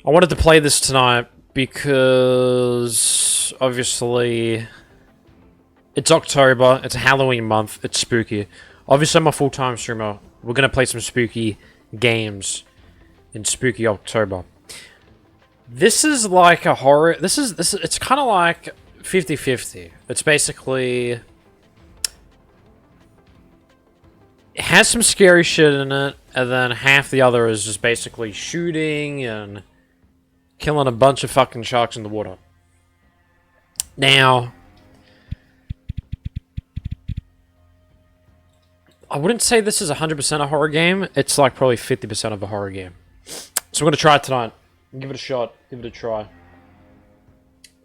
I wanted to play this tonight because obviously it's October, it's a Halloween month, it's spooky. Obviously I'm a full-time streamer. We're gonna play some spooky games in spooky October. This is like a horror, it's kind of like 50-50. It's basically, it has some scary shit in it, and then half the other is just basically shooting and killing a bunch of fucking sharks in the water. Now, I wouldn't say this is 100% a horror game. It's like probably 50% of a horror game. So we're going to try it tonight. Give it a shot. Give it a try.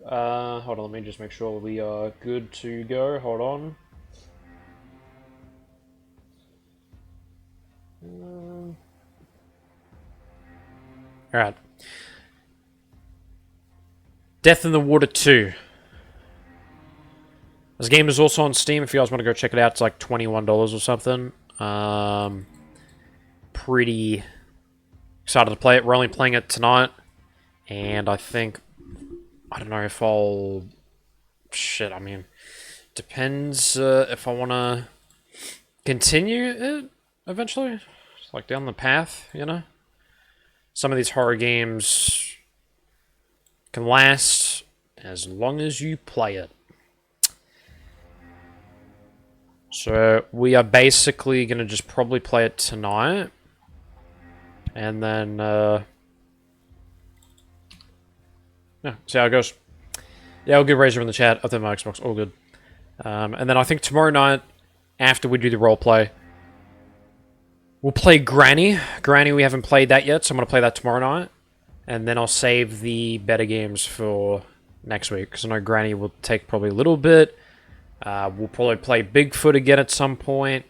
Hold on, let me just make sure we are good to go. Hold on. Alright. Death in the Water 2. This game is also on Steam if you guys want to go check it out. It's like $21 or something. Pretty excited to play it. We're only playing it tonight. And I think, I don't know if I'll... Shit, I mean, depends if I want to continue it eventually. It's like down the path, you know? Some of these horror games can last as long as you play it. So we are basically going to just probably play it tonight. And then, yeah, see how it goes. Yeah, I'll give Razor in the chat. I'll my Xbox, all good. And then I think tomorrow night, after we do the roleplay, we'll play Granny. Granny, we haven't played that yet, so I'm going to play that tomorrow night. And then I'll save the better games for next week, because I know Granny will take probably a little bit. We'll probably play Bigfoot again at some point.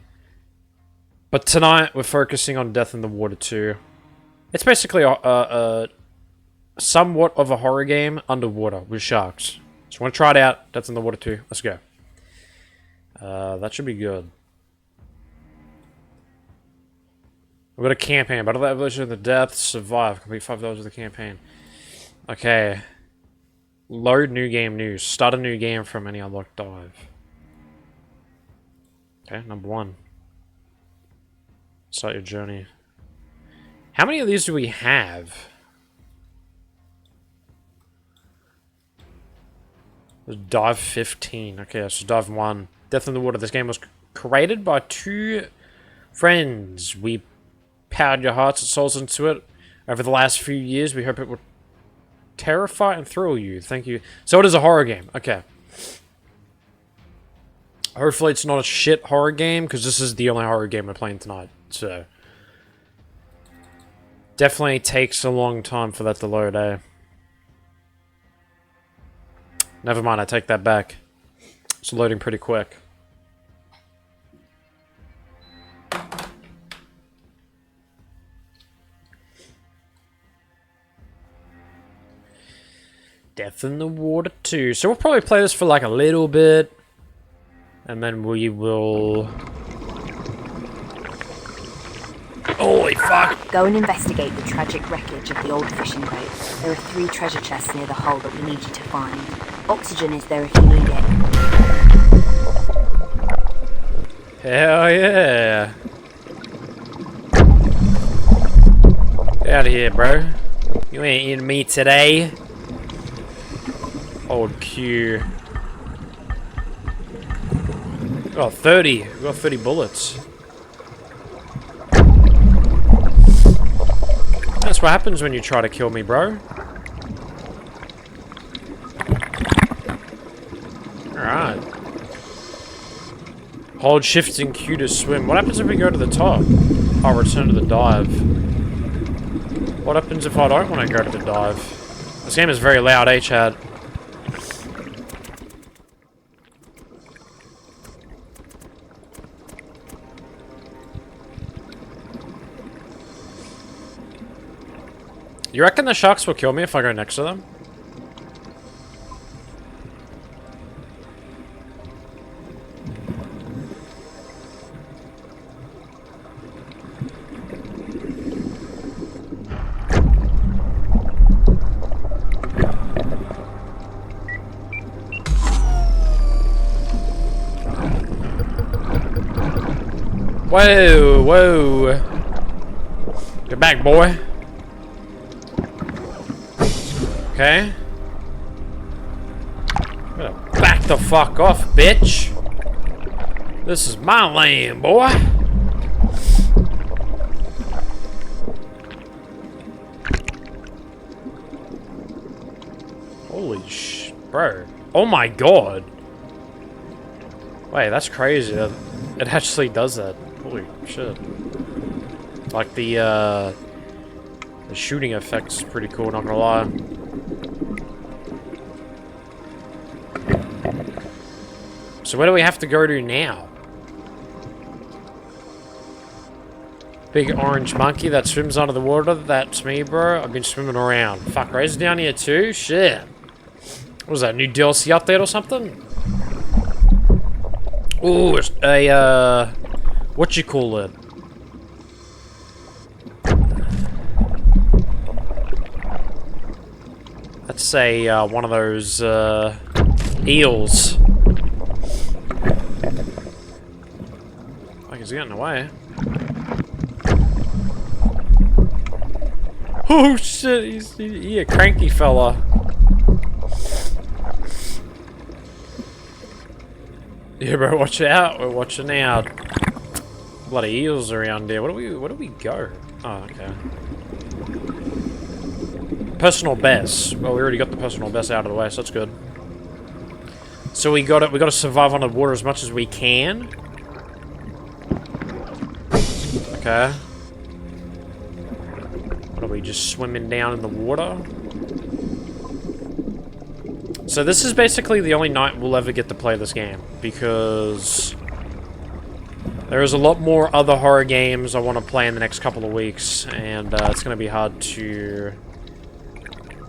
But tonight, we're focusing on Death in the Water 2. It's basically a somewhat of a horror game underwater with sharks. So I want to try it out. Death in the Water 2. Let's go. That should be good. We've got a campaign. Battle the evolution of the depths. Survive. Complete 5 levels of the campaign. Okay. Load new game news. Start a new game from any unlocked dive. Okay, number 1. Start your journey. How many of these do we have? Dive 15. Okay, so dive 1. Death in the Water. This game was created by 2 friends. We powered your hearts and souls into it over the last few years. We hope it will terrify and thrill you. Thank you. So it is a horror game. Okay. Hopefully it's not a shit horror game, because this is the only horror game we're playing tonight. So definitely takes a long time for that to load, eh? Never mind, I take that back. It's loading pretty quick. Death in the Water 2. So we'll probably play this for like a little bit. And then we will... Holy fuck! Go and investigate the tragic wreckage of the old fishing boat. There are 3 treasure chests near the hull that we need you to find. Oxygen is there if you need it. Hell yeah! Get out of here, bro. You ain't eating me today. Old Q. We got 30. We got 30 bullets. That's what happens when you try to kill me, bro. Alright. Hold shift and Q to swim. What happens if we go to the top? I'll return to the dive. What happens if I don't want to go to the dive? This game is very loud, Chad. You reckon the sharks will kill me if I go next to them? Whoa, whoa. Get back, boy. Okay. Back the fuck off, bitch. This is my land, boy. Holy sh... Bro. Oh my god. Wait, that's crazy. It actually does that. Holy shit. Like the shooting effect is pretty cool, not gonna lie. So where do we have to go to now? Big orange monkey that swims under the water. That's me, bro. I've been swimming around. Fuck, Ray's down here too? Shit. What was that, new DLC update or something? Ooh, it's a, what you call it? Let's say, one of those, eels. Like, he's getting away. Oh shit, he's a cranky fella. Yeah, bro, watch out. We're watching out. Bloody eels around there. Where do we go? Oh, okay. Personal best. Well, we already got the personal best out of the way, so that's good. So we gotta survive underwater as much as we can. Okay. What are we, just swimming down in the water? So this is basically the only night we'll ever get to play this game, because there's a lot more other horror games I want to play in the next couple of weeks, and it's going to be hard to...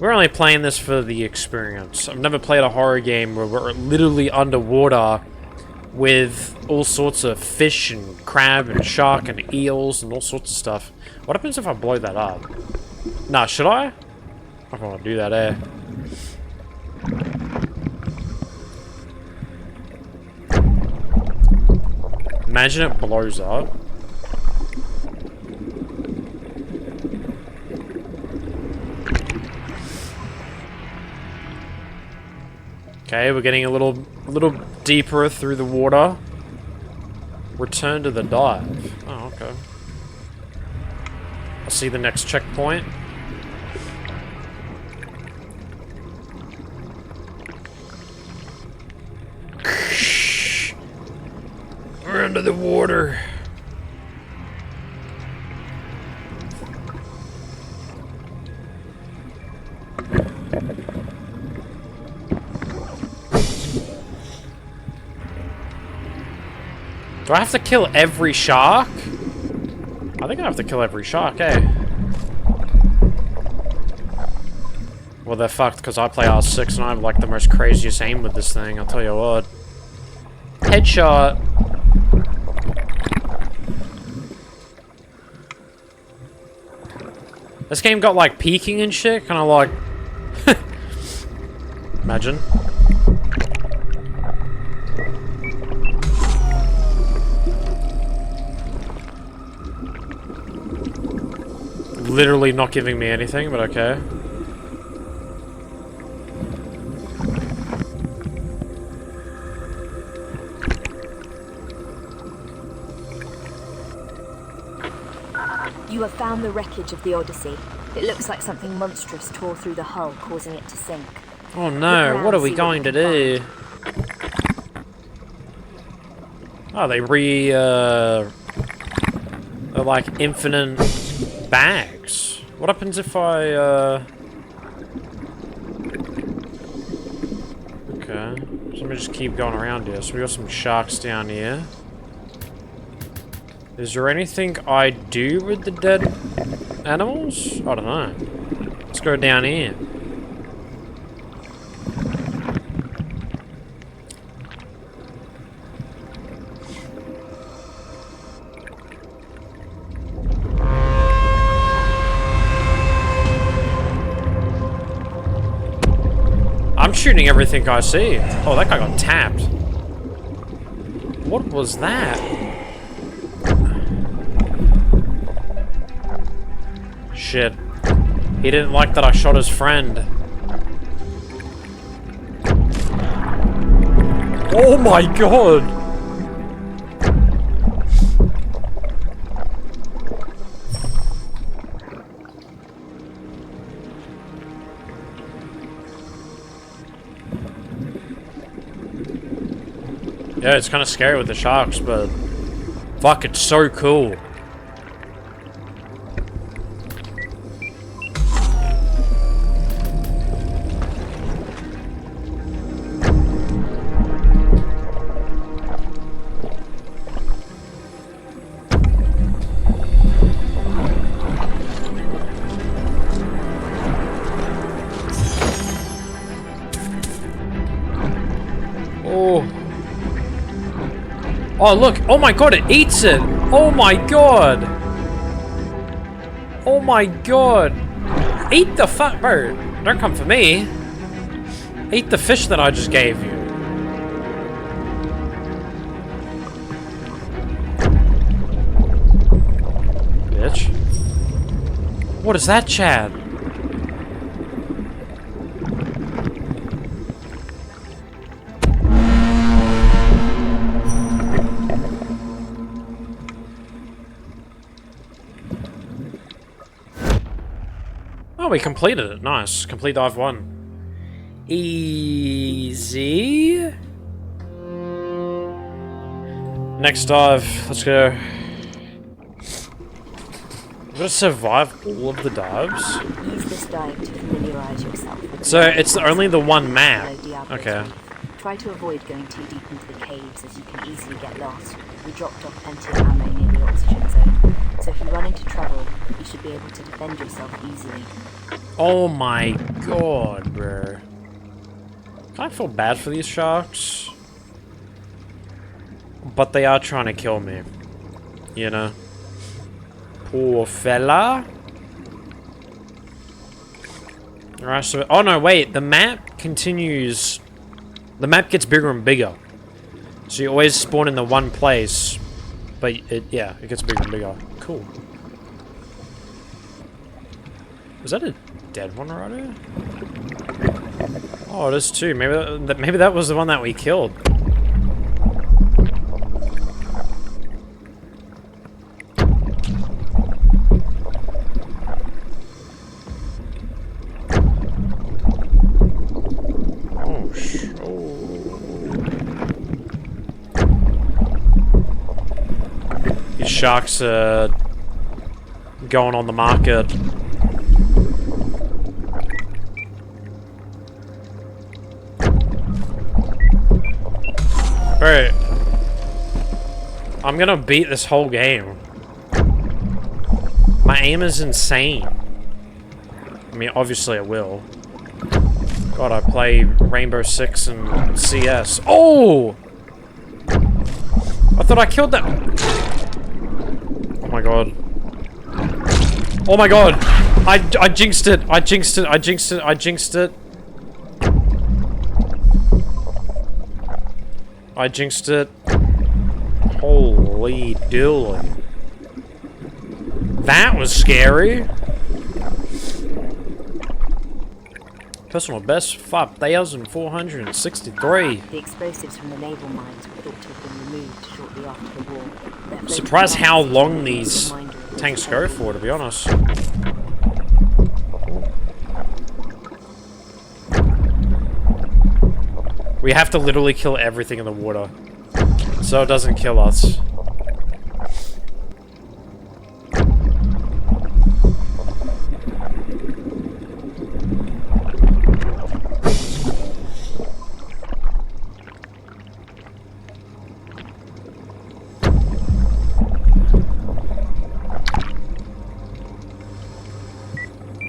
We're only playing this for the experience. I've never played a horror game where we're literally underwater with all sorts of fish and crab and shark and eels and all sorts of stuff. What happens if I blow that up? Nah, should I? I don't want to do that, eh? Imagine it blows up. Okay, we're getting a little deeper through the water. Return to the dive. Oh, okay. I see the next checkpoint. We're under the water. Do I have to kill every shark? I think I have to kill every shark, eh? Well, they're fucked because I play R6 and I have like the most craziest aim with this thing, I'll tell you what. Headshot! This game got like peeking and shit, kinda like... Imagine. Literally not giving me anything, but okay. You have found the wreckage of the Odyssey. It looks like something monstrous tore through the hull, causing it to sink. Oh no, what are we going to do? Oh, they're like infinite bags. What happens if I, Okay, so let me just keep going around here. So we got some sharks down here. Is there anything I do with the dead animals? I don't know. Let's go down here. I'm shooting everything I see. Oh, that guy got tapped. What was that? Shit. He didn't like that I shot his friend. Oh my god! Yeah, it's kind of scary with the sharks, but fuck, it's so cool. Oh, look. Oh my god, it eats it. Oh my god. Oh my god. Eat the fuck, bro. Don't come for me. Eat the fish that I just gave you. Bitch. What is that, Chad? Oh, we completed it. Nice. Complete dive 1. Easy. Next dive. Let's go. We've got to survive all of the dives. Use this dive to familiarize yourself with So it's only the one map. Okay. Try to avoid going too deep into the caves as you can easily get lost. We dropped off plenty of ammo near the oxygen zone, so if you run into trouble, you should be able to defend yourself easily. Oh my god, bro. I feel bad for these sharks. But they are trying to kill me. You know? Poor fella. Alright, so... Oh no, wait. The map continues... The map gets bigger and bigger. So you always spawn in the one place. But it gets bigger and bigger. Cool. Was that a dead one right here? Oh, it is too. Maybe that was the one that we killed. These sharks are going on the market. Alright. I'm gonna beat this whole game. My aim is insane. I mean, obviously I will. God, I play Rainbow Six and CS. Oh! I thought I killed that. Oh my god. Oh my god! I jinxed it! I jinxed it! I jinxed it! I jinxed it! I jinxed it. Holy dooly. That was scary. Personal best 5,463. The explosives from the naval mines were thought to have been removed shortly after the war. I'm surprised how long these tanks go for, to be honest. We have to literally kill everything in the water, so it doesn't kill us.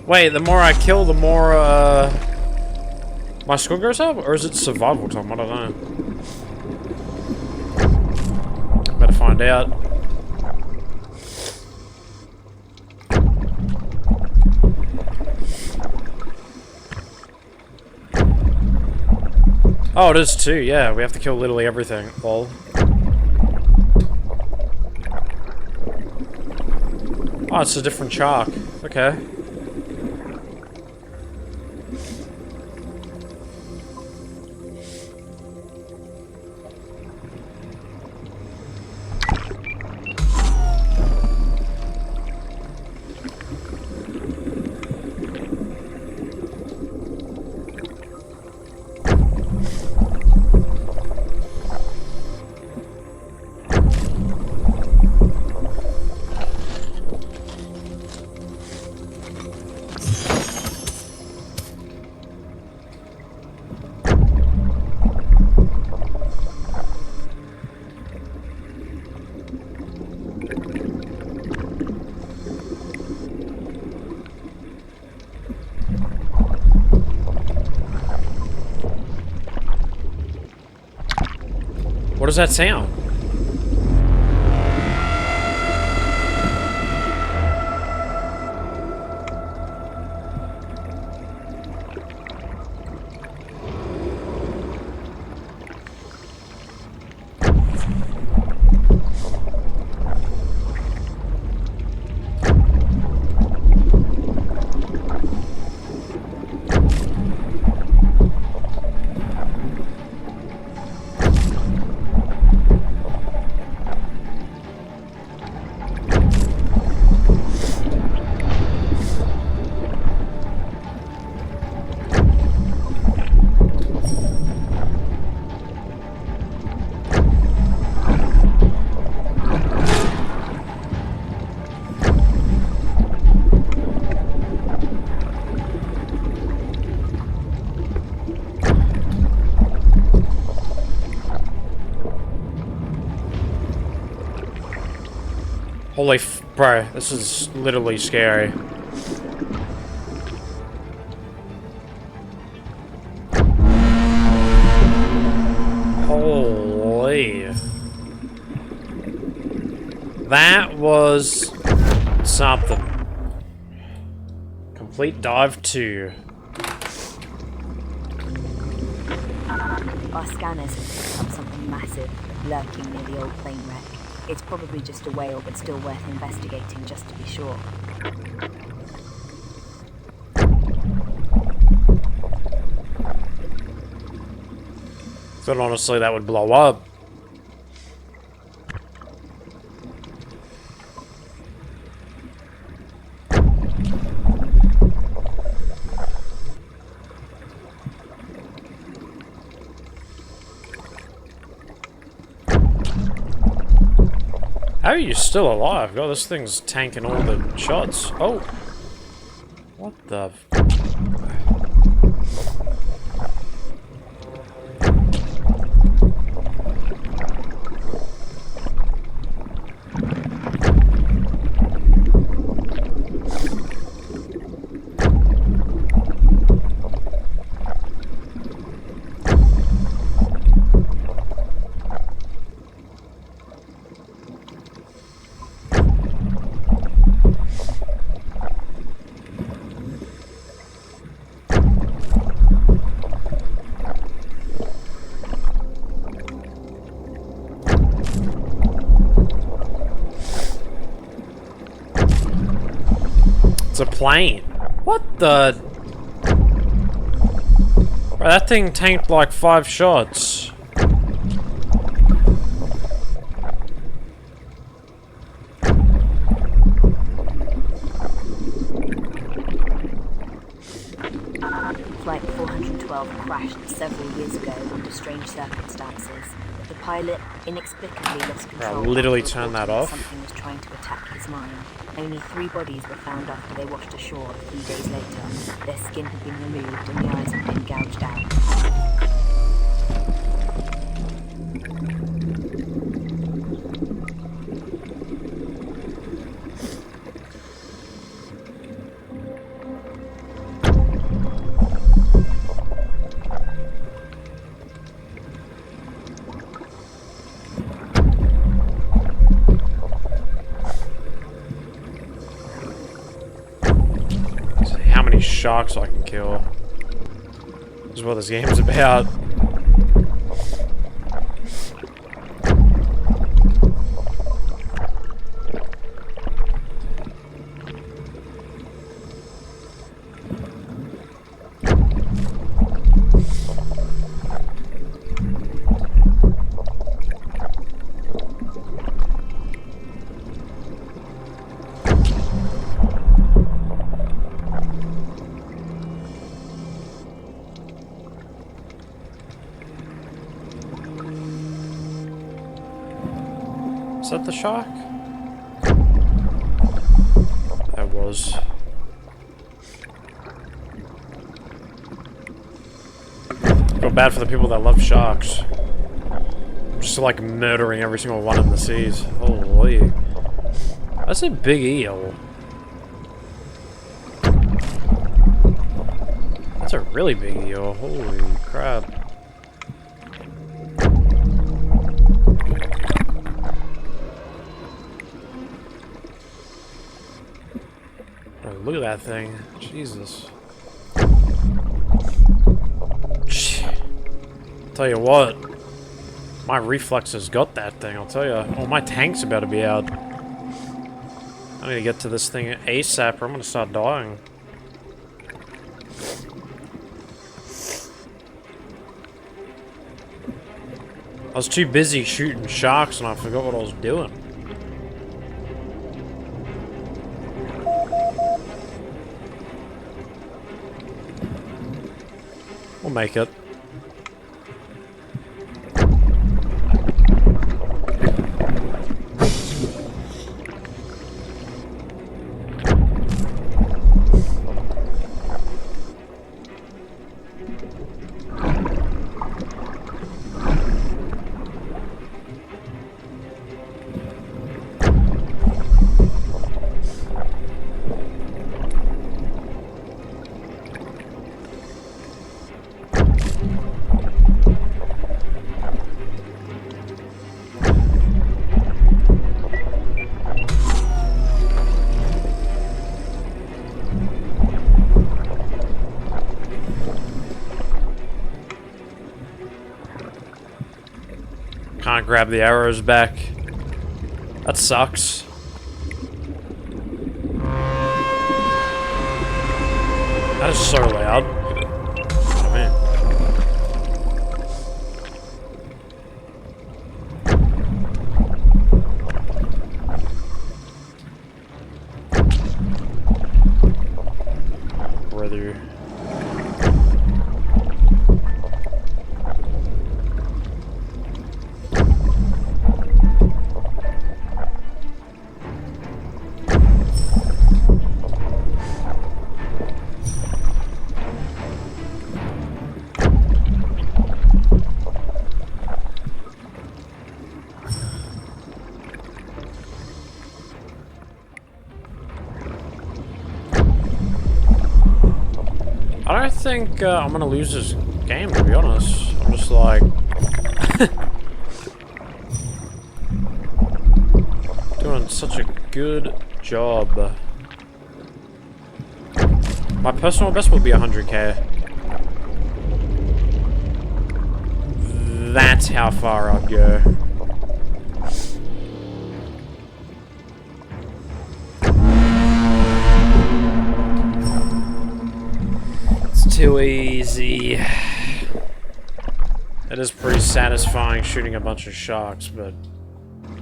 Wait, the more I kill, the more, my score goes up? Or is it survival time? I don't know. Better find out. Oh, it is too, yeah. We have to kill literally everything. Lol. Oh, it's a different shark. Okay. What does that sound? Holy bro, this is literally scary. Holy. That was something. Complete dive 2. Our scanners have picked up something massive lurking near the old plane wreck. It's probably just a whale, but still worth investigating just to be sure. Thought honestly that would blow up. How are you still alive? God, this thing's tanking all the shots. Oh. What the... It's a plane. What the... Bro, that thing tanked like 5 shots. Flight 412 crashed several years ago under strange circumstances. The pilot inexplicably lost control. Bro, literally after turn that reporting off. Something was trying to attack his mind. Only 3 bodies were found after they washed ashore a few days later. Their skin had been removed and the eyes had been gouged out. How many sharks I can kill. This is what this game's about. Is that the shark? That was. Feel bad for the people that love sharks. Just like murdering every single one in the seas. Holy. That's a big eel. That's a really big eel. Holy crap. Oh, look at that thing. Jesus. Tell you what. My reflexes got that thing, I'll tell you. Oh, my tank's about to be out. I need to get to this thing ASAP or I'm gonna start dying. I was too busy shooting sharks and I forgot what I was doing. We'll make it. Can't grab the arrows back. That sucks. That is so loud. Oh man. Brother. I don't think I'm gonna lose this game, to be honest. I'm just like... doing such a good job. My personal best will be 100k. That's how far I'd go. Too easy. It is pretty satisfying shooting a bunch of sharks, but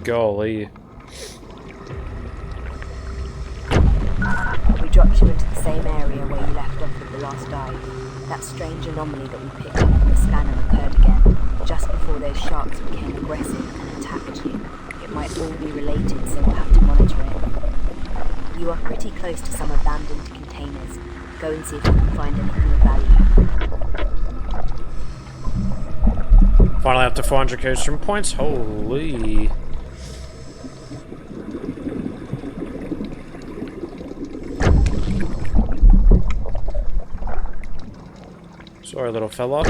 golly. We dropped you into the same area where you left off with the last dive. That strange anomaly that we picked up on the scanner occurred again, just before those sharks became aggressive and attacked you. It might all be related, so we'll have to monitor it. You are pretty close to some abandoned containers. Go and see if you can find anything of value. Finally up to 400k stream points. Holy. Sorry, little fella.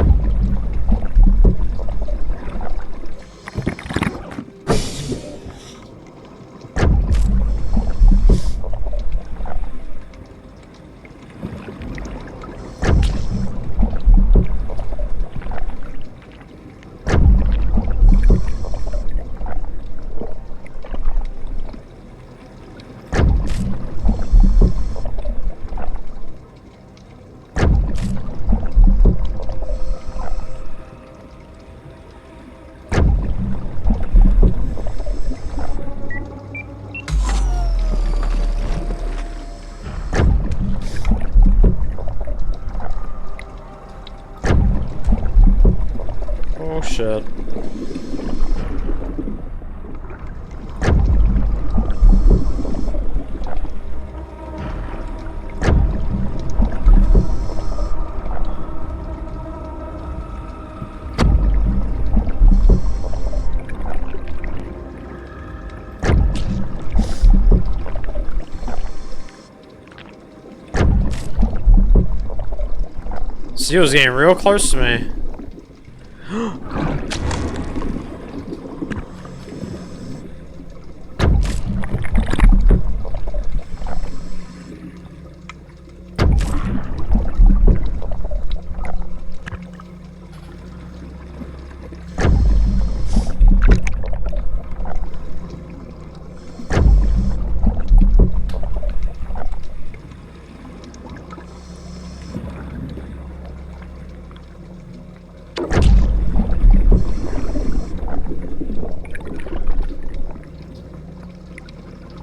Oh shit. He was getting real close to me.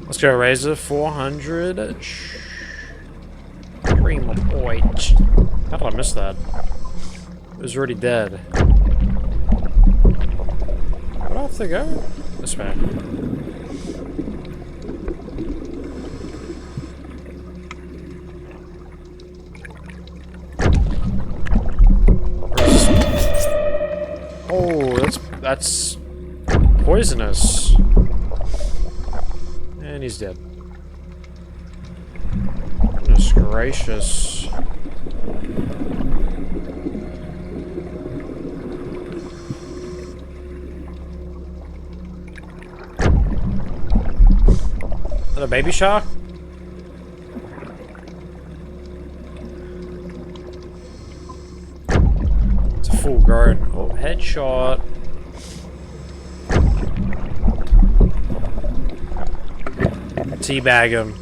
Let's go, Razor. 400. Dream point. How did I miss that? It was already dead. Where do I have to go? This way. Oh, that's poisonous. And he's dead. Goodness gracious. Is that a baby shark? It's a full grown. Oh, headshot. Teabag him.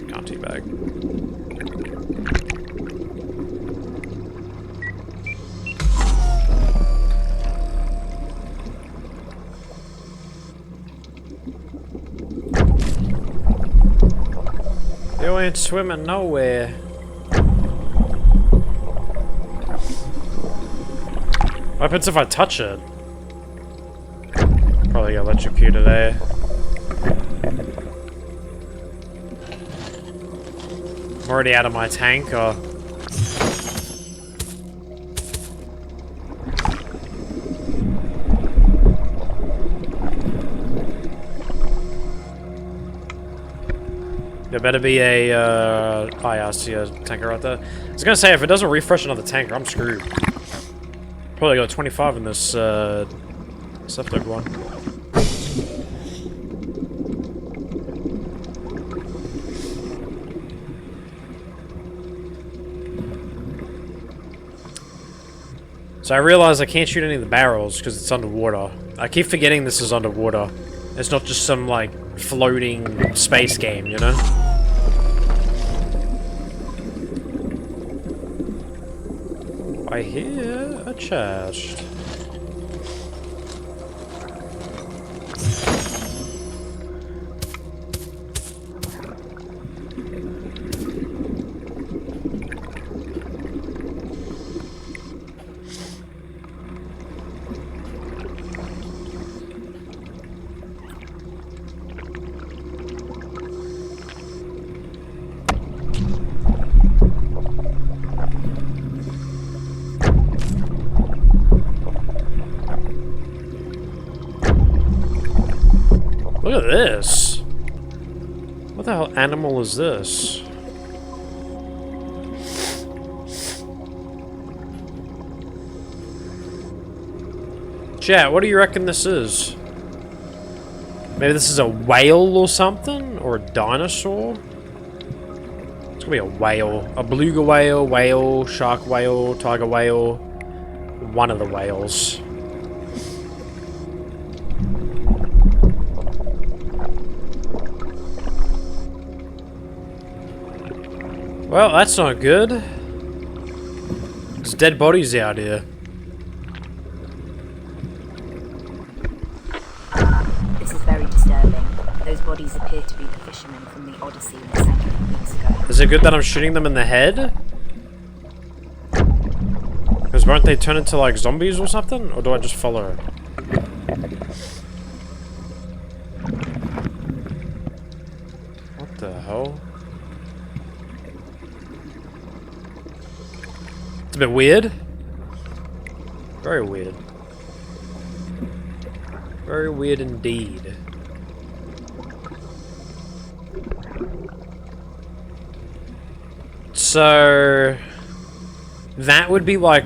Can't teabag. You ain't swimming nowhere. What happens if I touch it? Probably get electrocuted there. I'm already out of my tank, or... There better be a, oh yeah, I see a tanker right there. I was gonna say, if it doesn't refresh another tanker, I'm screwed. Probably got 25 in this, septic one. So I realize I can't shoot any of the barrels because it's underwater. I keep forgetting this is underwater. It's not just some, like, floating space game, you know? I hear a chest. Look at this! What the hell animal is this? Chat, what do you reckon this is? Maybe this is a whale or something? Or a dinosaur? It's gonna be a whale. A beluga whale, whale, shark whale, tiger whale. One of the whales. Well, that's not good. There's dead bodies out here. This is very disturbing. Those bodies appear to be the fishermen from the Odyssey that sank a few weeks ago. Is it good that I'm shooting them in the head? Because won't they turn into like zombies or something? Or do I just follow? What the hell? It's a bit weird. Very weird. Very weird indeed. So that would be like,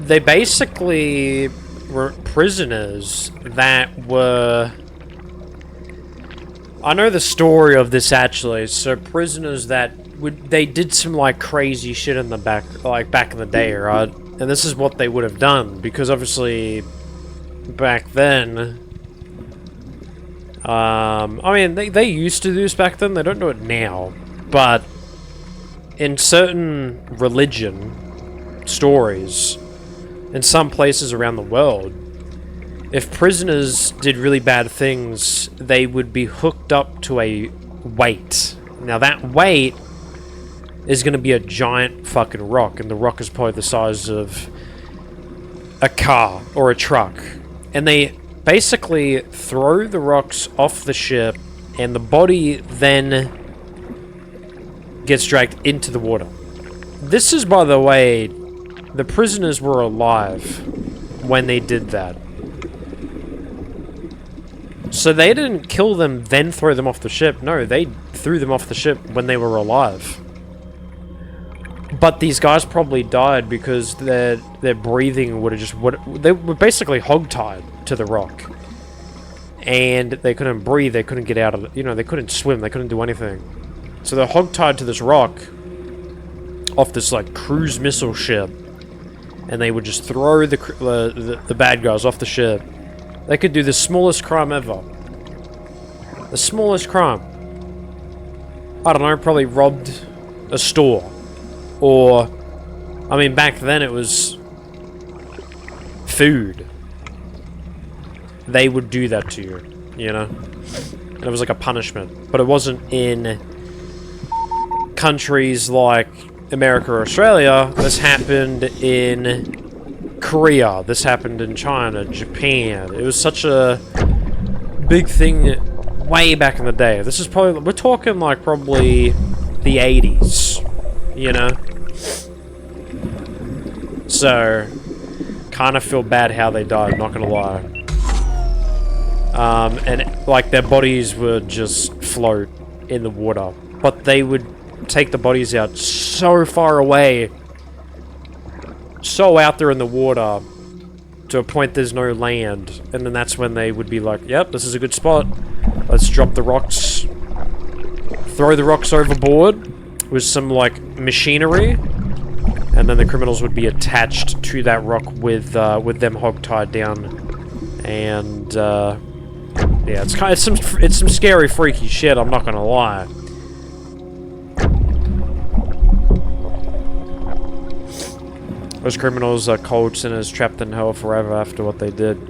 they basically were prisoners that were, I know the story of this actually. So prisoners that they did some like crazy shit in the back in the day, right? And this is what they would have done, because obviously back then, I mean, they used to do this back then, they don't do it now, but in certain religion stories, in some places around the world, if prisoners did really bad things, they would be hooked up to a weight. Now that weight is going to be a giant fucking rock, and the rock is probably the size of a car or a truck. And they basically throw the rocks off the ship, and the body then gets dragged into the water. This is, by the way, the prisoners were alive when they did that. So they didn't kill them, then throw them off the ship. No, they threw them off the ship when they were alive. But these guys probably died because their breathing would have just... they were basically hogtied to the rock. And they couldn't breathe, they couldn't get out of it. You know, they couldn't swim, they couldn't do anything. So they're hogtied to this rock off this, like, cruise missile ship. And they would just throw the bad guys off the ship. They could do the smallest crime ever. The smallest crime. I don't know, probably robbed a store. Or, I mean, back then it was food. They would do that to you, you know? And it was like a punishment. But it wasn't in countries like America or Australia. This happened in Korea. This happened in China, Japan. It was such a big thing way back in the day. This is probably, we're talking like probably the 80s, you know? So, kind of feel bad how they died, not gonna lie. And, like, their bodies would just float in the water. But they would take the bodies out so far away, so out there in the water, to a point there's no land. And then that's when they would be like, yep, this is a good spot. Let's drop the rocks. Throw the rocks overboard with some, like, machinery. And then the criminals would be attached to that rock with them hogtied down. And, yeah, it's some scary, freaky shit, I'm not gonna lie. Those criminals are cold sinners trapped in hell forever after what they did.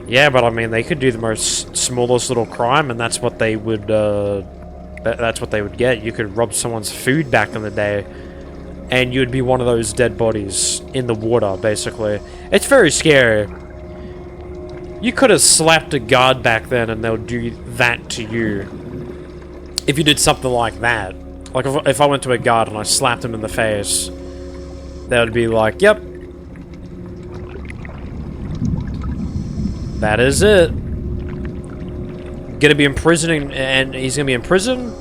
Yeah, but I mean, they could do the most smallest little crime, and that's what they would, that's what they would get. You could rob someone's food back in the day, and you'd be one of those dead bodies in the water, basically. It's very scary. You could have slapped a guard back then, and they'll do that to you. If you did something like that. Like, if I went to a guard and I slapped him in the face, they would be like, yep. That is it. Gonna be imprisoning, and he's gonna be in prison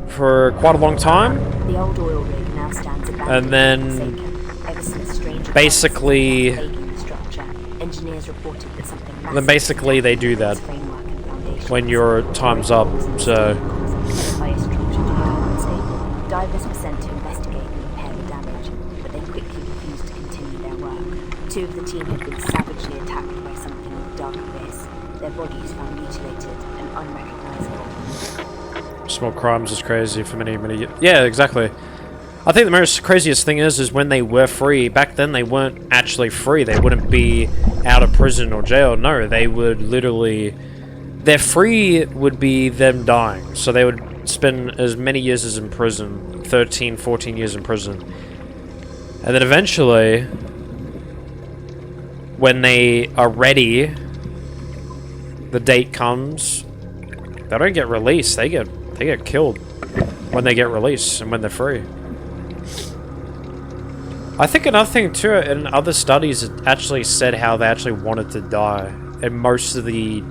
for quite a long time. The old oil rig now stands And abandoned then forsaken. Ever since strange basically, events plaguing the structure, engineers reported that something massive then basically they do that framework and foundations. when your time's up, so... Highest structure to be unstable. Divers were sent to investigate and repair the damage, but they quickly refused to continue their work. Two of the team had been savagely attacked by something in the dark abyss. Their bodies found mutilated and unrecognizable. Small crimes is crazy for many, many... Yeah, exactly. I think the most craziest thing is when they were free. Back then, they weren't actually free. They wouldn't be out of prison or jail. No, they would literally... Their free would be them dying. So they would spend as many years as in prison. 13, 14 years in prison. And then eventually, when they are ready, the date comes, they don't get released. They get killed when they get released and when they're free. I think another thing too, in other studies, it actually said how they actually wanted to die. And most of the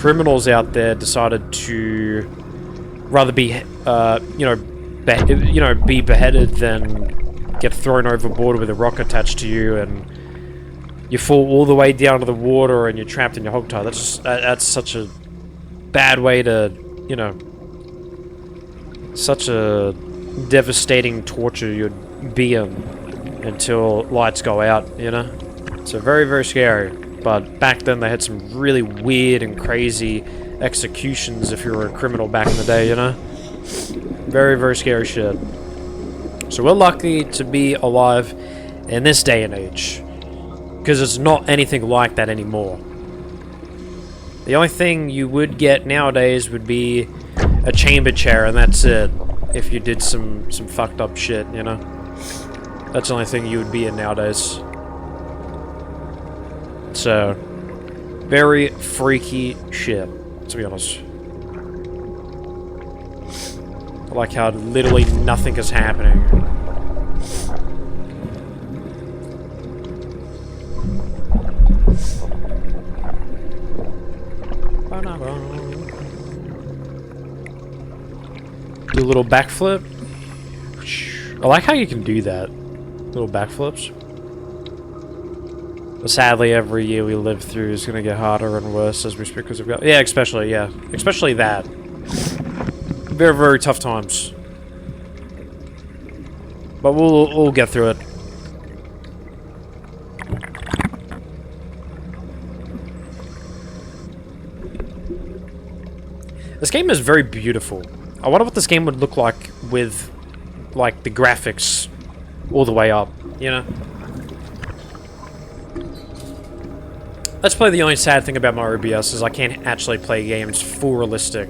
criminals out there decided to rather be, be beheaded than get thrown overboard with a rock attached to you, and you fall all the way down to the water and you're trapped in your hog tie. That's such a bad way to, such a devastating torture you'd be in until lights go out, So very, very scary. But back then they had some really weird and crazy executions if you were a criminal back in the day, Very, very scary shit. So we're lucky to be alive in this day and age, because it's not anything like that anymore. The only thing you would get nowadays would be a chamber chair, and that's it. If you did some fucked up shit, That's the only thing you would be in nowadays. So, very freaky shit, to be honest. I like how literally nothing is happening. Do a little backflip. I like how you can do that. Little backflips. But sadly, every year we live through is going to get harder and worse as we speak, because we've got... Yeah, especially that. Very, very tough times. But we'll get through it. This game is very beautiful. I wonder what this game would look like with, like, the graphics all the way up, That's probably the only sad thing about my OBS, is I can't actually play games full realistic.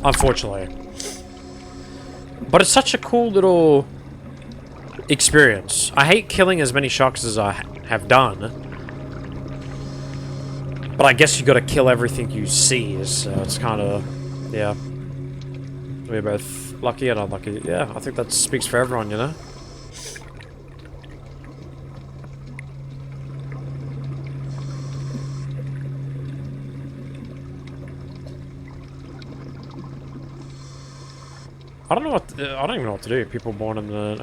Unfortunately. But it's such a cool little experience. I hate killing as many sharks as I have done. But I guess you gotta kill everything you see, so it's kind of... Yeah. We're both lucky and unlucky. Yeah, I think that speaks for everyone, I don't even know what to do. People born in the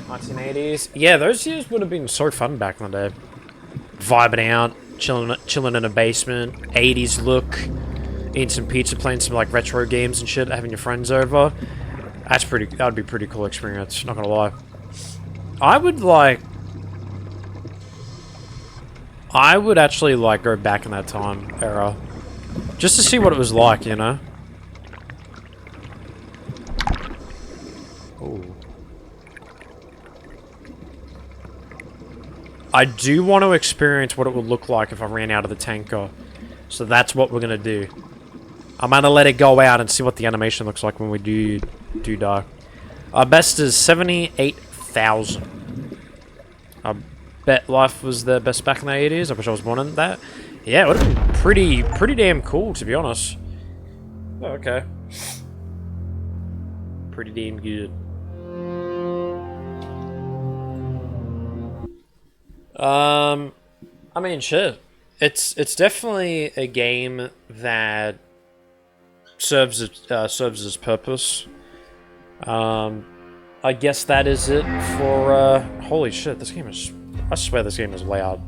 1980s. Yeah, those years would have been so fun back in the day. Vibing out, chilling in a basement, 80s look, eating some pizza, playing some like retro games and shit, having your friends over. That'd be a pretty cool experience, not gonna lie. I would actually like go back in that time era. Just to see what it was like, Ooh. I do want to experience what it would look like if I ran out of the tanker. So that's what we're gonna do. I'm gonna let it go out and see what the animation looks like when we do die. Our best is 78,000. I bet life was the best back in the 80s. I wish I was born in that. Yeah, it would have been pretty damn cool, to be honest. Oh, okay. Pretty damn good. I mean, shit. It's definitely a game that serves its purpose. I guess that is it for, holy shit, this game is... I swear this game is loud.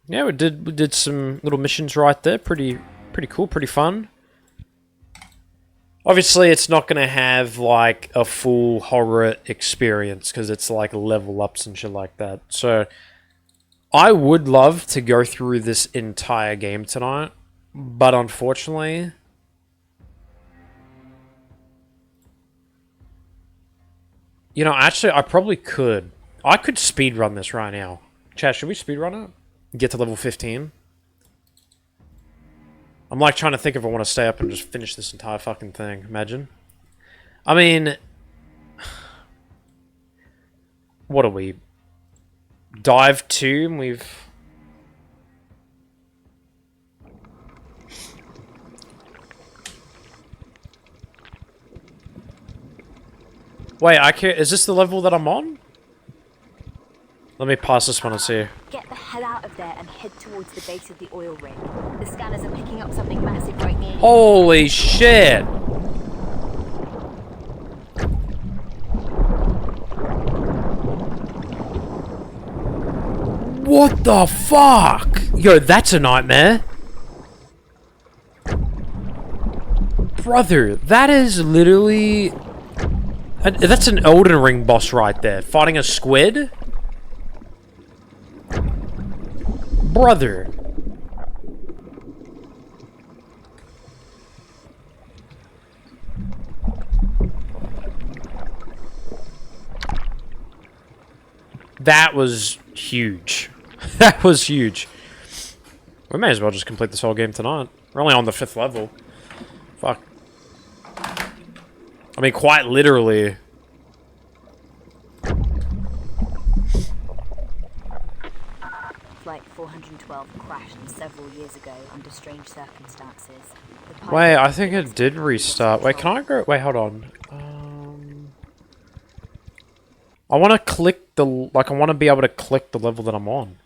Yeah, we did some little missions right there. Pretty cool, pretty fun. Obviously, it's not going to have, like, a full horror experience, because it's, like, level ups and shit like that. So, I would love to go through this entire game tonight, but unfortunately... You know, actually, I probably could. I could speedrun this right now. Chat, should we speedrun it? Get to level 15? I'm like trying to think if I want to stay up and just finish this entire fucking thing. Imagine. I mean... What are we? Dive 2 and we've... Wait, I can't... Is this the level that I'm on? Let me pass this one and see. Get the hell out of there and head towards the base of the oil rig. The scanners are picking up something massive right near you. Holy shit! What the fuck? Yo, that's a nightmare. Brother, that is literally... That's an Elden Ring boss right there. Fighting a squid? Brother. That was huge. That was huge. We may as well just complete this whole game tonight. We're only on the 5th level. Fuck. I mean, quite literally. Flight 412 crashed several years ago under strange circumstances. Wait, I think it did restart. Wait, can I go? Wait, hold on. I want to click the... Like, I want to be able to click the level that I'm on.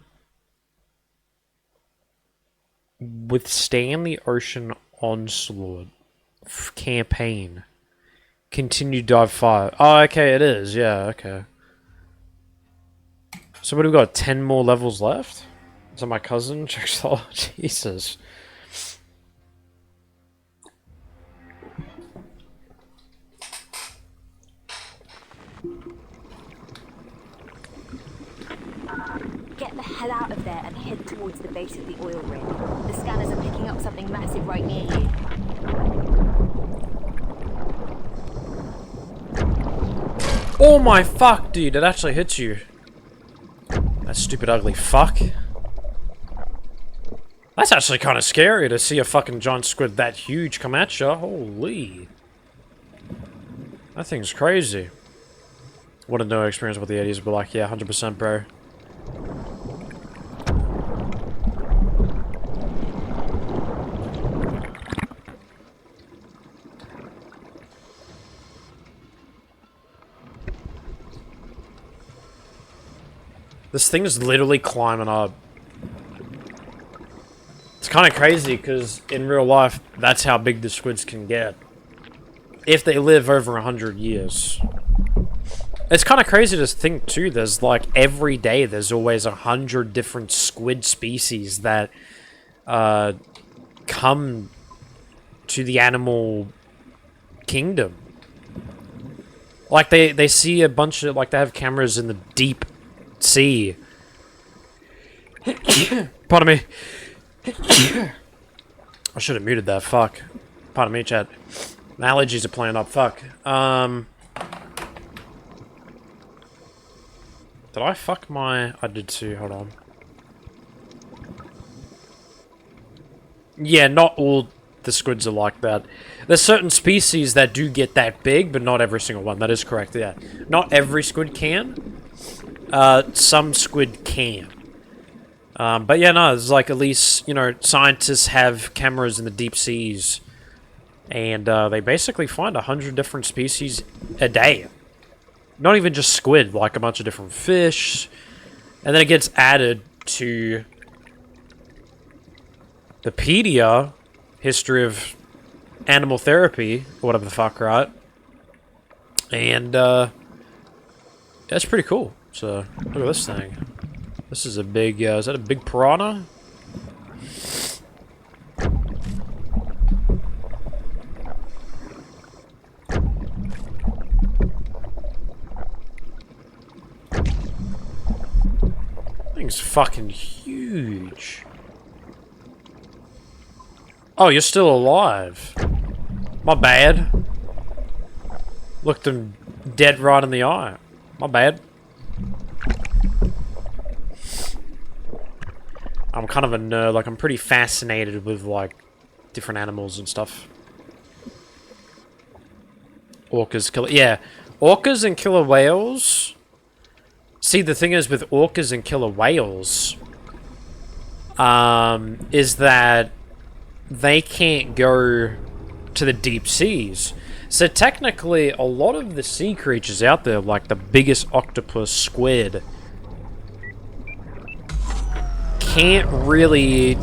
Withstand the ocean onslaught. Campaign. Continue dive 5. Oh, okay, it is. Yeah, okay. So what, have we got 10 more levels left? So my cousin checks out. Jesus. Get the hell out of there and head towards the base of the oil rig. The scanners are picking up something massive right near you. Oh my fuck, dude, it actually hits you. That stupid ugly fuck. That's actually kind of scary to see a fucking giant squid that huge come at you. Holy. That thing's crazy. What a no experience with the 80s, but like, yeah, 100% bro. This thing is literally climbing up. It's kind of crazy because in real life, that's how big the squids can get. If they live over 100 years. It's kind of crazy to think too, there's like every day there's always 100 different squid species that come to the animal kingdom. Like they see a bunch of, like they have cameras in the deep sea. Pardon me. I should have muted that, fuck. Pardon me, chat. My allergies are playing up, fuck. Did I fuck my... I did too, hold on. Yeah, not all the squids are like that. There's certain species that do get that big, but not every single one. That is correct, yeah. Not every squid can. Some squid can. But yeah, no, it's like at least, you know, scientists have cameras in the deep seas. And they basically find 100 different species a day. Not even just squid, like a bunch of different fish. And then it gets added to the Pedia, History of Animal Therapy, or whatever the fuck, right? And that's pretty cool. So, look at this thing. This is a big, is that a big piranha? Thing's fucking huge. Oh, you're still alive. My bad. Looked him dead right in the eye. My bad. I'm kind of a nerd, like I'm pretty fascinated with like different animals and stuff. Orcas, killer, yeah. Orcas and killer whales. See, the thing is with orcas and killer whales, is that they can't go to the deep seas. So technically, a lot of the sea creatures out there, like the biggest octopus, squid, can't really...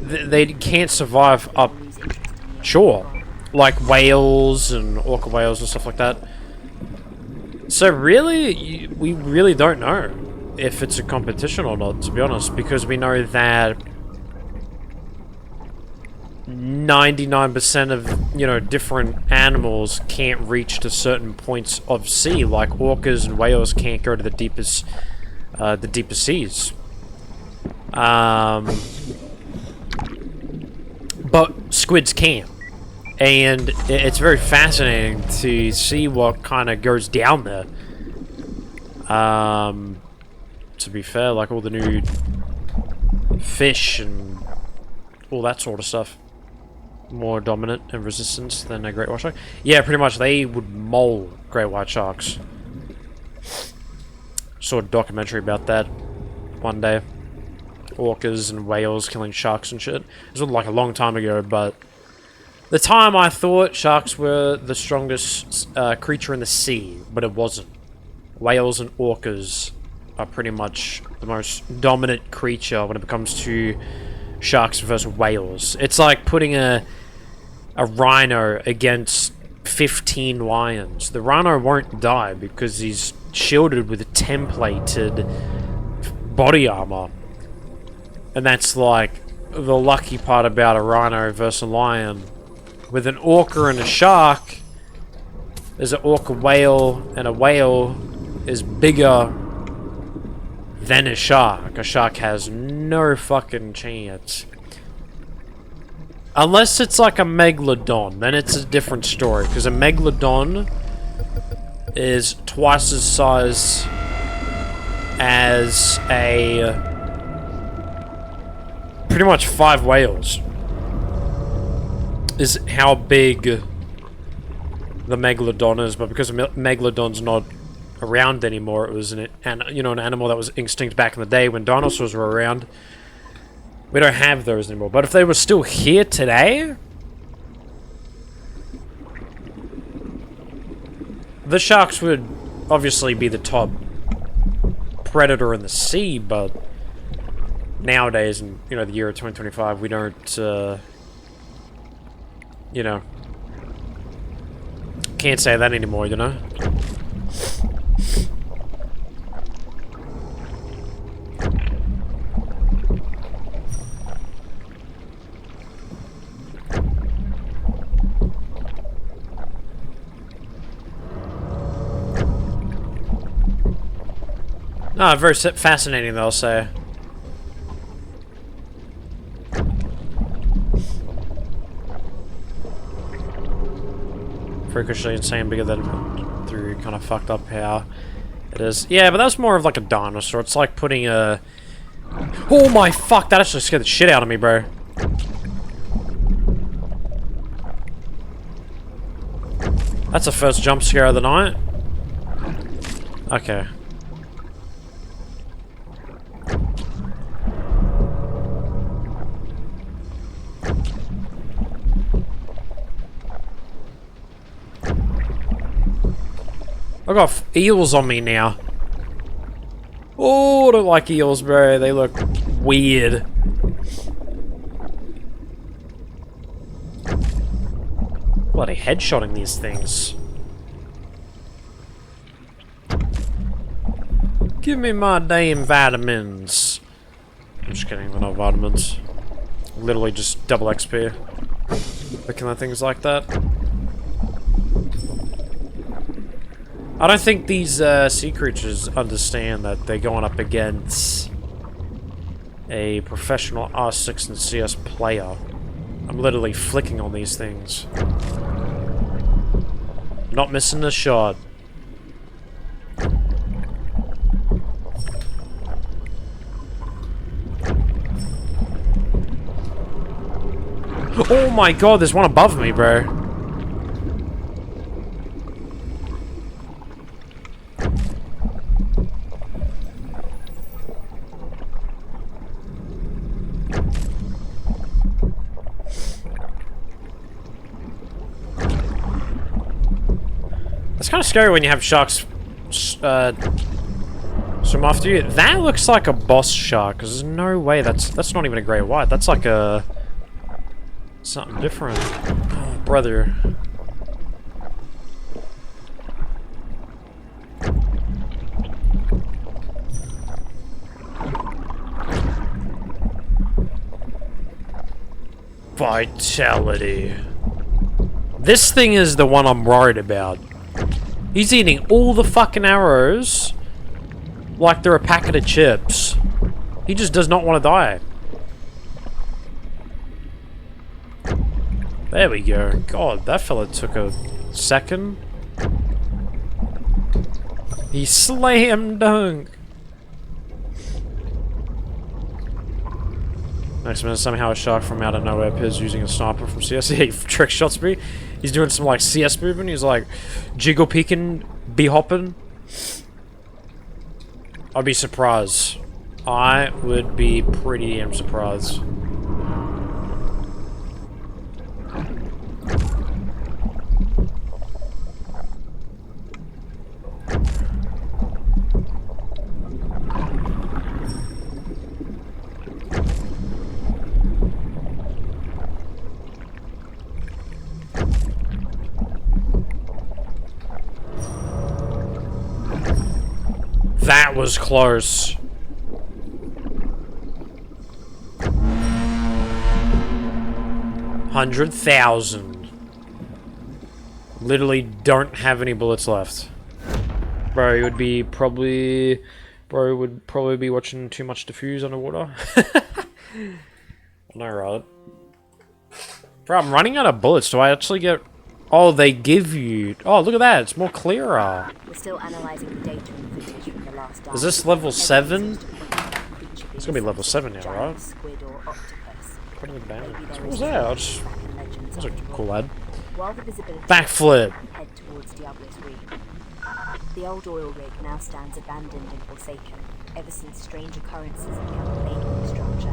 They can't survive up shore. Like whales and orca whales and stuff like that. So really, we really don't know if it's a competition or not, to be honest, because we know that 99% of, you know, different animals can't reach to certain points of sea, like orcas and whales can't go to the deepest seas. But squids can. And it's very fascinating to see what kind of goes down there. To be fair, like all the new fish and all that sort of stuff. More dominant and resistant than a great white shark. Yeah, pretty much they would maul great white sharks. Saw a documentary about that one day. Orcas and whales killing sharks and shit. It was like a long time ago, but the time I thought sharks were the strongest creature in the sea, but it wasn't. Whales and orcas are pretty much the most dominant creature when it comes to sharks versus whales. It's like putting a rhino against 15 lions. The rhino won't die because he's shielded with a templated body armor. And that's like the lucky part about a rhino versus a lion. With an orca and a shark, there's an orca whale, and a whale is bigger than a shark. A shark has no fucking chance. Unless it's like a megalodon, then it's a different story. Because a megalodon is twice as size as pretty much 5 whales. Is how big the megalodon is, but because a megalodon's not around anymore, it was an animal that was extinct back in the day when dinosaurs were around. We don't have those anymore. But if they were still here today, the sharks would obviously be the top predator in the sea, but nowadays, in the year of 2025, we don't can't say that anymore, you know? Ah, very fascinating, though, I'll say. Freakishly insane, bigger than through kind of fucked up how it is. Yeah, but that's more of like a dinosaur. It's like putting a... Oh my fuck, that actually scared the shit out of me, bro. That's the first jump scare of the night. Okay. I got eels on me now. Oh, I don't like eels, bro. They look weird. Bloody headshotting these things. Give me my damn vitamins. I'm just kidding, they're not vitamins. Literally just double XP. Looking at things like that. I don't think these sea creatures understand that they're going up against a professional R6 and CS player. I'm literally flicking on these things. Not missing a shot. Oh my god, there's one above me, bro. It's kind of scary when you have sharks So after you, that looks like a boss shark, because there's no way that's not even a grey white. That's like a... something different. Oh, brother. Vitality. This thing is the one I'm worried about. He's eating all the fucking arrows like they're a packet of chips. He just does not want to die. There we go. God, that fella took a second. He slam dunk. Next minute, somehow a shark from out of nowhere appears using a sniper from CS. He trick shots me. He's doing some like CS movement. He's like jiggle peeking, bee hopping. I'd be surprised. I would be pretty damn surprised. That was close. $100,000. Literally don't have any bullets left. Bro, you would be probably... Bro would probably be watching too much Diffuse underwater. I know, right? Bro, I'm running out of bullets. Do I actually get... Oh, they give you... Oh, look at that. It's more clearer. We're still analysing the data and footage from the last dive. Is this level 7? It's gonna be level 7 now, right? Squid or octopus. What was that? I just... That was a cool lad. While the visibility Backflip! head towards Diablo's Reef. The old oil rig now stands abandoned and forsaken, ever since strange occurrences had become plaguing the structure.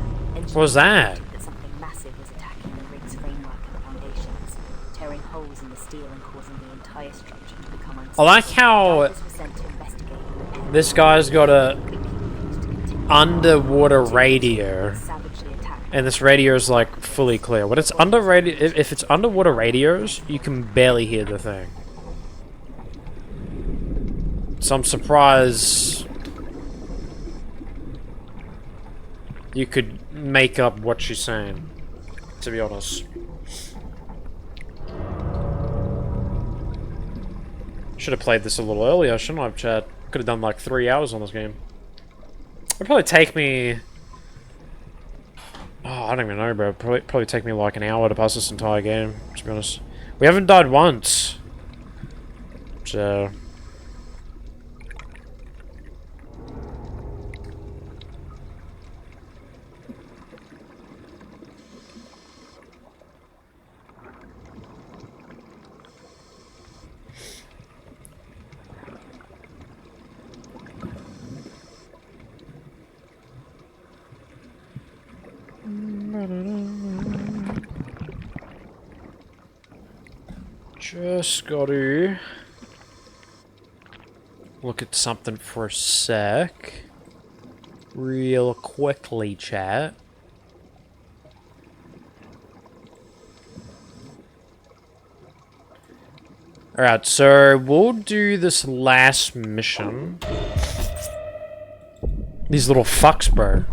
What was that? That something massive was attacking the rig's framework and foundations, tearing holes in the steel and causing the entire structure to become unstable. I like how Divers were sent to investigate and repair this guy's got a underwater radio, savagely attacked. and this radio is like fully clear. When it's under radio, if it's underwater radios, you can barely hear the thing. So I'm surprised you could make up what she's saying, to be honest. Should have played this a little earlier, shouldn't I have, chat? Could have done like 3 hours on this game. It'd probably take me... Oh, I don't even know, bro. Probably take me like an hour to pass this entire game, to be honest. We haven't died once. So... Just gotta look at something for a sec. Real quickly, chat. Alright, so we'll do this last mission. These little fucks, bro.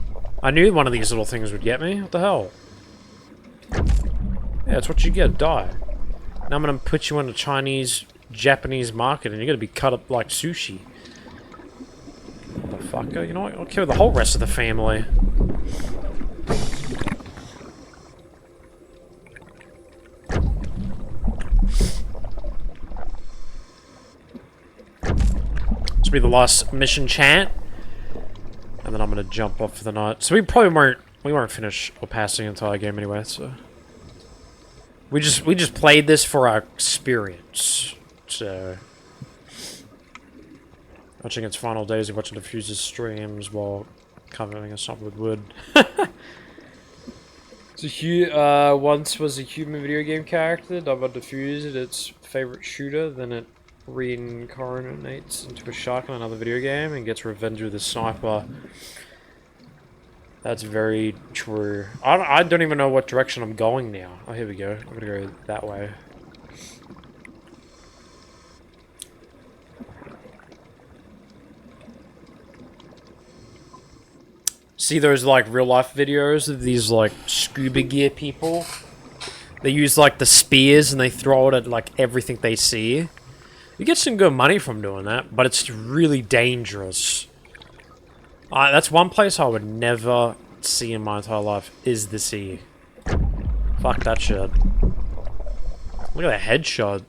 I knew one of these little things would get me. What the hell? Yeah, that's what you get. Die. Now I'm gonna put you in a Chinese, Japanese market, and you're gonna be cut up like sushi. Motherfucker. You know what? I'll kill the whole rest of the family. This will be the last mission, chat. And then I'm gonna jump off for the night. So we probably won't finish or pass the entire game anyway, so we just played this for our experience. So watching its final days of watching Diffuse's streams while covering us up with wood. So once was a human video game character, dubbed by Diffuse its favorite shooter, then it reincarnates into a shark in another video game and gets revenge with a sniper. That's very true. I don't even know what direction I'm going now. Oh, here we go. I'm gonna go that way. See those, like, real-life videos of these, like, scuba gear people? They use, like, the spears and they throw it at, like, everything they see. You get some good money from doing that, but it's really dangerous. That's one place I would never see in my entire life, is the sea. Fuck that shit. Look at that headshot.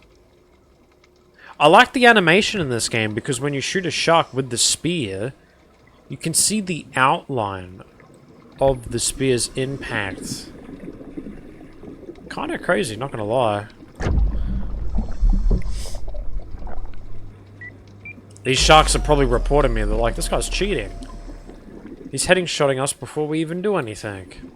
I like the animation in this game because when you shoot a shark with the spear, you can see the outline of the spear's impact. Kinda crazy, not gonna lie. These sharks are probably reporting me. They're like, this guy's cheating. He's heading-shotting us before we even do anything.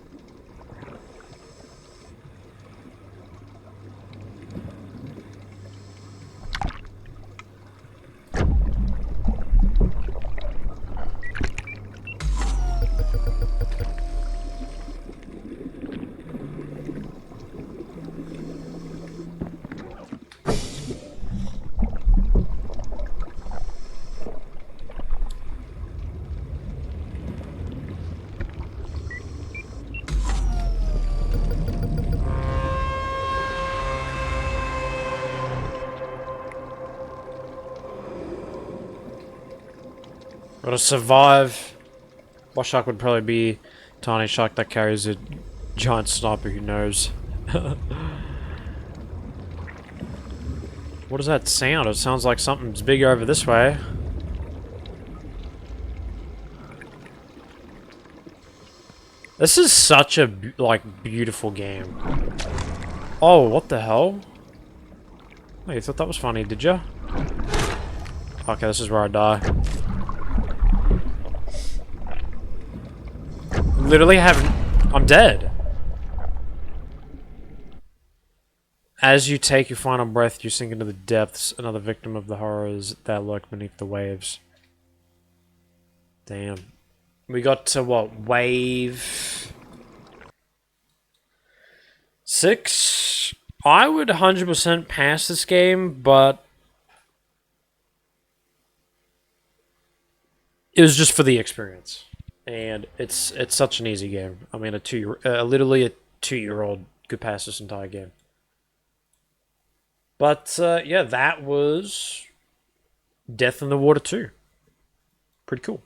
Gotta survive. Boss shark would probably be a tiny shark that carries a giant sniper, who knows. What does that sound? It sounds like something's bigger over this way. This is such a, like, beautiful game. Oh, what the hell? Oh, you thought that was funny, did you? Okay, this is where I die. Literally I'm dead. As you take your final breath, you sink into the depths, another victim of the horrors that lurk beneath the waves. Damn. We got to what? Wave 6? I would 100% pass this game, but it was just for the experience. And it's such an easy game. I mean, literally a 2-year-old could pass this entire game. But yeah, that was Death in the Water 2. Pretty cool.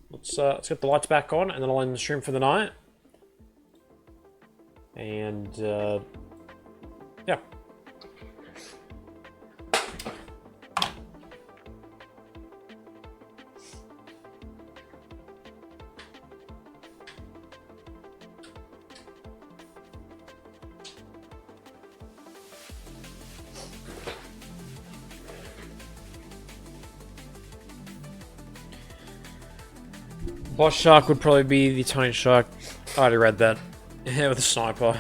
Let's get the lights back on, and then I'll end the stream for the night. And yeah. Boss shark would probably be the tiny shark. I already read that. Yeah, with a sniper.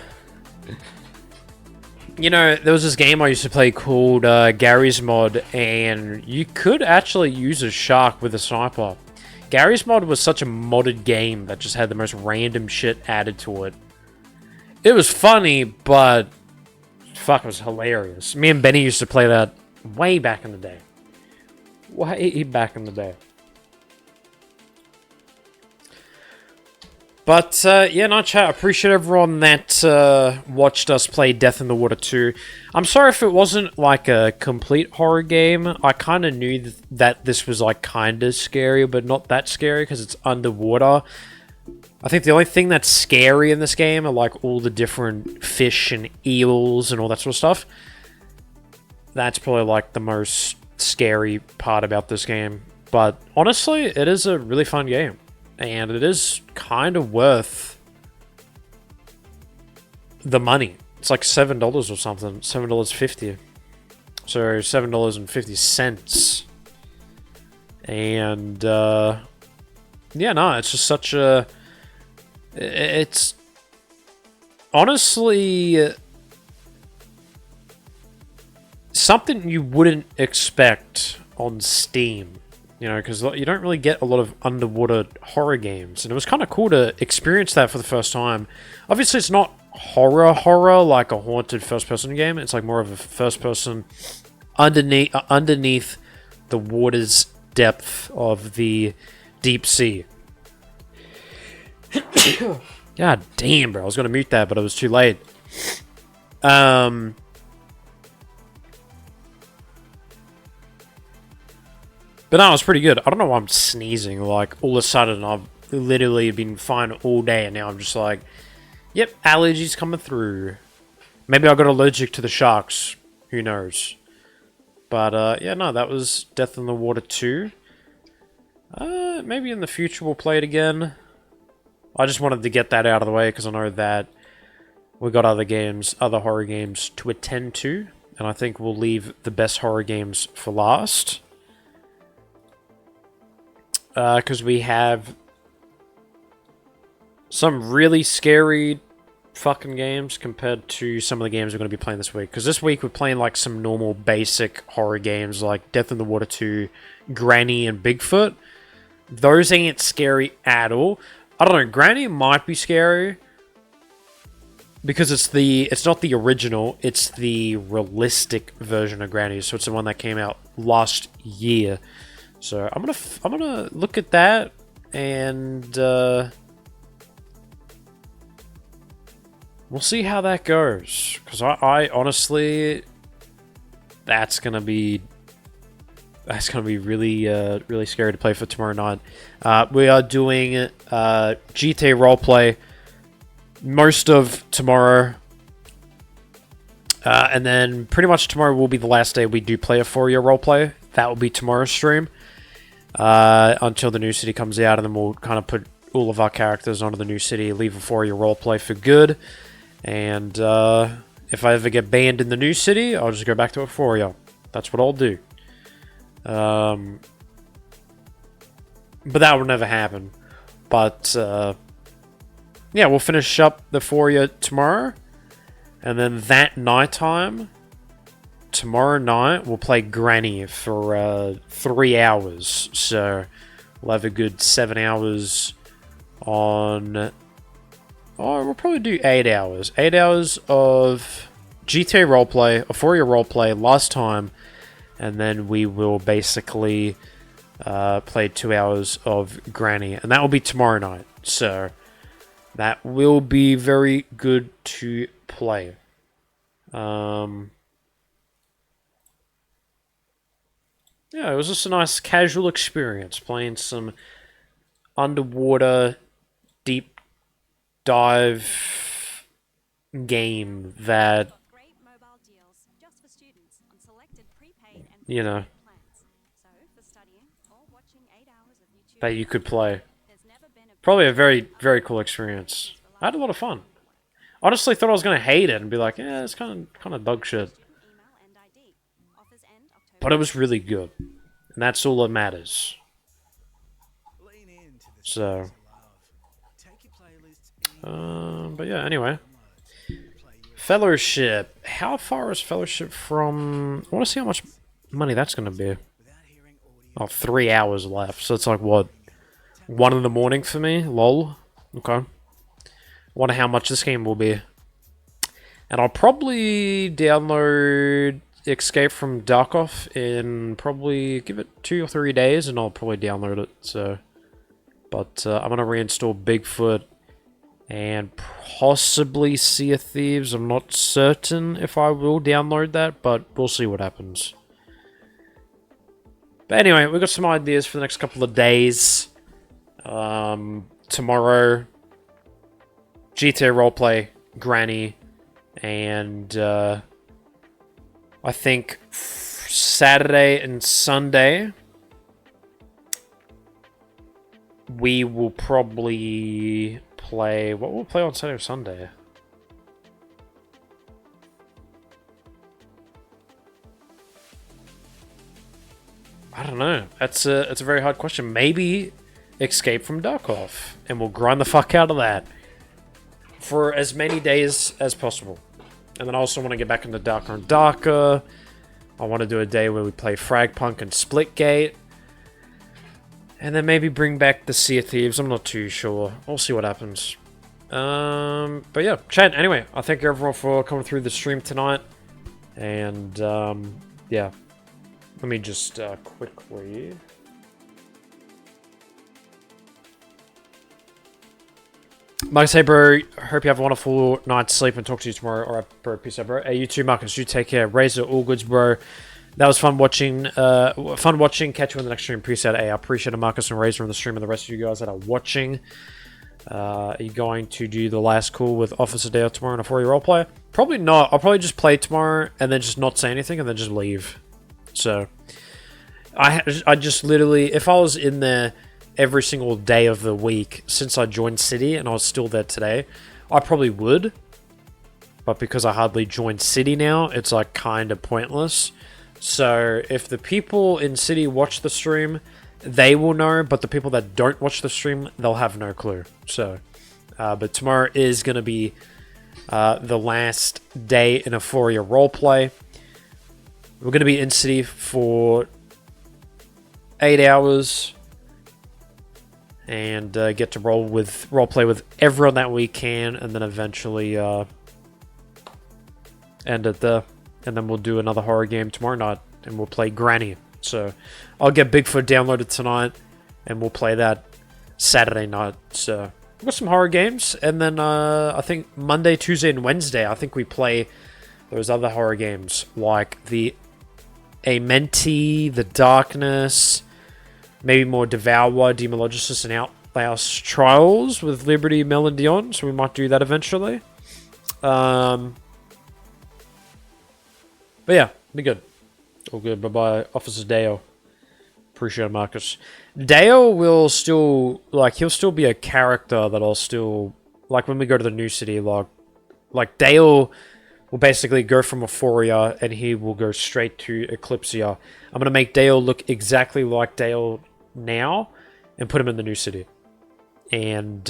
You know, there was this game I used to play called Gary's Mod, and you could actually use a shark with a sniper. Gary's Mod was such a modded game that just had the most random shit added to it. It was funny, but fuck, it was hilarious. Me and Benny used to play that way back in the day. Way back in the day. But, yeah, no, chat, I appreciate everyone that watched us play Death in the Water 2. I'm sorry if it wasn't, like, a complete horror game. I kind of knew that this was, like, kind of scary, but not that scary, because it's underwater. I think the only thing that's scary in this game are, like, all the different fish and eels and all that sort of stuff. That's probably, like, the most scary part about this game. But, honestly, it is a really fun game. And it is kind of worth the money. It's like $7 or something. $7.50. So $7.50. And yeah, no, it's just such a... It's honestly something you wouldn't expect on Steam. You know, because you don't really get a lot of underwater horror games. And it was kind of cool to experience that for the first time. Obviously, it's not horror like a haunted first-person game. It's like more of a first-person underneath the water's depth of the deep sea. God damn, bro. I was going to mute that, but it was too late. But no, it was pretty good. I don't know why I'm sneezing. Like, all of a sudden, I've literally been fine all day, and now I'm just like, yep, allergies coming through. Maybe I got allergic to the sharks. Who knows? But, yeah, no, that was Death in the Water 2. Maybe in the future we'll play it again. I just wanted to get that out of the way, because I know that we got other games, other horror games to attend to. And I think we'll leave the best horror games for last. Because we have some really scary fucking games compared to some of the games we're going to be playing this week. Because this week we're playing like some normal basic horror games like Death in the Water 2, Granny, and Bigfoot. Those ain't scary at all. I don't know, Granny might be scary. Because it's not the original, it's the realistic version of Granny. So it's the one that came out last year. So I'm gonna look at that, and we'll see how that goes. Because I honestly, that's gonna be really really scary to play for tomorrow night. We are doing GTA roleplay most of tomorrow, and then pretty much tomorrow will be the last day we do play a 4-year roleplay. That will be tomorrow's stream. Until the new city comes out, and then we'll kind of put all of our characters onto the new city, leave a 4-year roleplay for good, and if I ever get banned in the new city, I'll just go back to a 4-year. That's what I'll do. But that will never happen. But yeah, we'll finish up the 4-year tomorrow, and then that nighttime, tomorrow night, we'll play Granny for 3 hours. So we'll have a good 7 hours on... Oh, we'll probably do 8 hours. 8 hours of GTA roleplay, a 4-year roleplay last time. And then we will basically play 2 hours of Granny. And that will be tomorrow night. So that will be very good to play. Yeah, it was just a nice casual experience playing some underwater deep dive game that, you know, that you could play. Probably a very, very cool experience. I had a lot of fun. Honestly, thought I was going to hate it and be like, yeah, it's kind of dog shit. But it was really good. And that's all that matters. So. But yeah, anyway. Fellowship. How far is Fellowship from... I want to see how much money that's going to be. Oh, 3 hours left. So it's like, what? 1 in the morning for me? Lol. Okay. Wonder how much this game will be. And I'll probably download Escape from Darkoff in probably, give it 2 or 3 days, and I'll probably download it. So, but I'm gonna reinstall Bigfoot and possibly Sea of Thieves. I'm not certain if I will download that, but we'll see what happens. But anyway, we've got some ideas for the next couple of days. Tomorrow, GTA roleplay, Granny, and I think Saturday and Sunday we will probably play... What will we play on Saturday or Sunday? I don't know. It's a very hard question. Maybe Escape from Darkoff, and we'll grind the fuck out of that for as many days as possible. And then I also want to get back into Darker and Darker. I want to do a day where we play Fragpunk and Splitgate. And then maybe bring back the Sea of Thieves. I'm not too sure. We'll see what happens. But yeah, chat. Anyway, I thank everyone for coming through the stream tonight. And yeah, let me just quickly. Marcus, hey bro, hope you have a wonderful night's sleep and talk to you tomorrow. Alright, bro, peace out, bro. Hey, you too, Marcus, you take care. Razor, all goods, bro. That was fun watching. Catch you in the next stream. Peace out. Hey, I appreciate it, Marcus and Razor on the stream, and the rest of you guys that are watching. Are you going to do the last call with Officer Dale tomorrow in a 4-year roleplay? Probably not. I'll probably just play tomorrow and then just not say anything and then just leave. So, I just literally, if I was in there every single day of the week since I joined City and I was still there today, I probably would. But because I hardly joined City now, it's like kind of pointless. So if the people in City watch the stream, they will know, but the people that don't watch the stream, they'll have no clue. So, but tomorrow is going to be the last day in a 4-year roleplay. We're going to be in City for 8 hours and get to roleplay with everyone that we can, and then eventually end it there. And then we'll do another horror game tomorrow night, and we'll play Granny. So I'll get Bigfoot downloaded tonight, and we'll play that Saturday night. So we've got some horror games, and then I think Monday, Tuesday, and Wednesday, I think we play those other horror games, like the Amenti, The Darkness, maybe more Devour, Demologist, and Outhouse Trials with Liberty, Mel, and Dion. So we might do that eventually. But yeah, be good. All good. Bye-bye, Officer Dale. Appreciate it, Marcus. Dale will still, like, he'll still be a character that I'll still, like, when we go to the new city, like Dale will basically go from Euphoria and he will go straight to Eclipsia. I'm going to make Dale look exactly like Dale now and put him in the new city. And,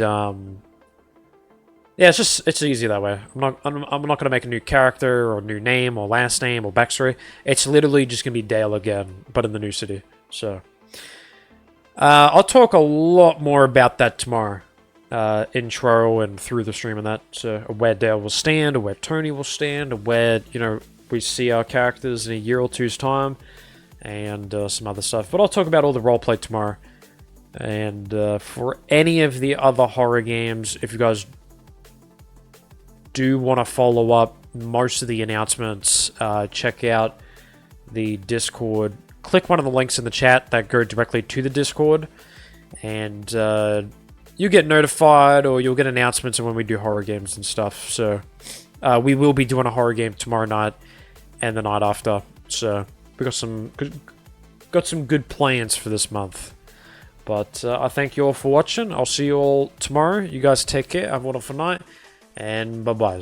yeah, it's easy that way. I'm not going to make a new character or new name or last name or backstory. It's literally just going to be Dale again, but in the new city. So, I'll talk a lot more about that tomorrow. Intro and through the stream and that. So, where Dale will stand, or where Tony will stand, or where, you know, we see our characters in a year or two's time, and some other stuff. But I'll talk about all the roleplay tomorrow. And for any of the other horror games, if you guys do want to follow up most of the announcements, check out the Discord. Click one of the links in the chat that go directly to the Discord, and you get notified, or you'll get announcements of when we do horror games and stuff. So we will be doing a horror game tomorrow night and the night after. So we got some good plans for this month. But I thank you all for watching. I'll see you all tomorrow. You guys take care. Have a wonderful night. And bye-bye.